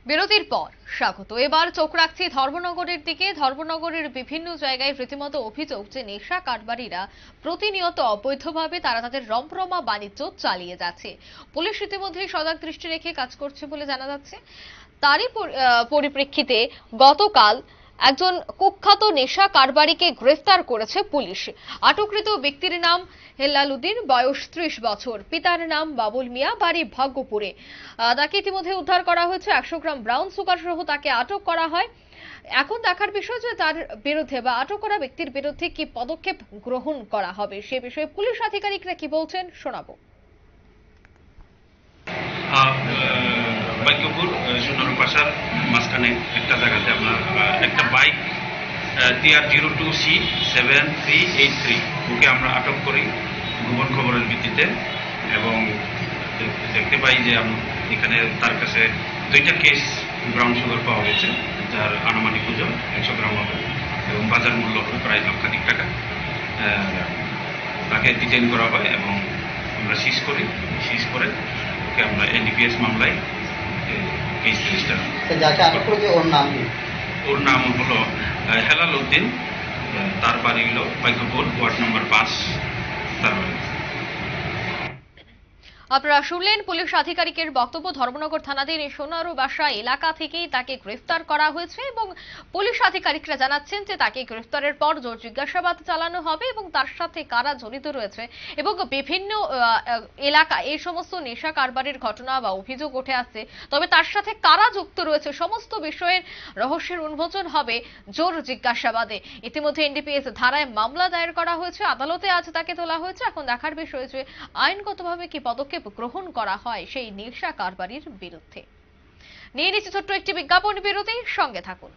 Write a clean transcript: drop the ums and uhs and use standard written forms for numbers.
বিরতির পর স্বাগত। এবার চোখ রাখছি ধর্মনগরের দিকে। ধর্মনগরের বিভিন্ন জায়গায় রীতিমতো অভিযোগ যে নেশা কারবারিরা প্রতিনিয়ত অবৈধভাবে তারা তাদের রমরমা বাণিজ্য চালিয়ে যাচ্ছে। পুলিশ ইতিমধ্যেই সজাগ দৃষ্টি রেখে কাজ করছে বলে জানা যাচ্ছে। তারই পরিপ্রেক্ষিতে গতকাল একজন কুখ্যাত নেশা কারবারিকে গ্রেফতার করেছে পুলিশ। আটককৃত ব্যক্তির নাম হেলাল উদ্দিন, বয়স 30 বছর, পিতার নাম বাবুল মিয়া, বাড়ি ভাগ্যপুরে। তাকে ইতিমধ্যে উদ্ধার করা হয়েছে। 100 গ্রাম ব্রাউন সুগার সহ তাকে আটক করা হয়। এখন দেখার বিষয় যে তার বিরুদ্ধে বা আটক করা ব্যক্তির বিরুদ্ধে কি পদক্ষেপ গ্রহণ করা হবে সে বিষয়ে পুলিশ আধিকারিকরা কি বলছেন শোনাবো। ভাগ্যপুর সোনারু পাশার মাঝখানে একটা জায়গাতে আপনার একটা বাইক TR02C7383 ওকে আমরা আটক করি গোপন খবরের ভিত্তিতে, এবং দেখতে পাই যে এখানে তার কাছে 2টা কেস ব্রাউন সুগার পাওয়া গেছে, যার আনুমানিক ওজন 100 গ্রাম হবে এবং বাজার মূল্য হবে প্রায় লক্ষাধিক টাকা। তাকে ডিটেইন করা হয় এবং আমরা সিজ করি। সিজ করে ওকে আমরা NDPS মামলায় কেস রেজিস্টার। ওর নাম হলো হেলাল উদ্দিন, তার বাড়ি হলো ভাগ্যপুর, ওয়ার্ড নম্বর 5 তার বাড়ি। আপনারা শুনলেন পুলিশ আধিকারিকের বক্তব্য। ধর্মনগর থানাধীন সোনারু বাসা এলাকা থেকেই তাকে গ্রেফতার করা হয়েছে এবং পুলিশ আধিকারিকরা জানাচ্ছেন যে তাকে গ্রেফতারের পর জোর জিজ্ঞাসাবাদ চালানো হবে এবং তার সাথে কারা জড়িত রয়েছে এবং বিভিন্ন এলাকায় এই সমস্ত নেশা কারবারের ঘটনা বা অভিযোগ উঠে আসছে, তবে তার সাথে কারা যুক্ত রয়েছে সমস্ত বিষয়ের রহস্যের উন্মোচন হবে জোর জিজ্ঞাসাবাদে। ইতিমধ্যে NDPS ধারায় মামলা দায়ের করা হয়েছে, আদালতে আজ তাকে তোলা হয়েছে। এখন দেখার বিষয় যে আইনগতভাবে কি পদক্ষেপ গ্রহণ করা হয় সেই নেশা কারবারির বিরুদ্ধে। নিয়ে নিচ্ছে ছোট্ট একটি বিজ্ঞাপন বিরতি, সঙ্গে থাকুন।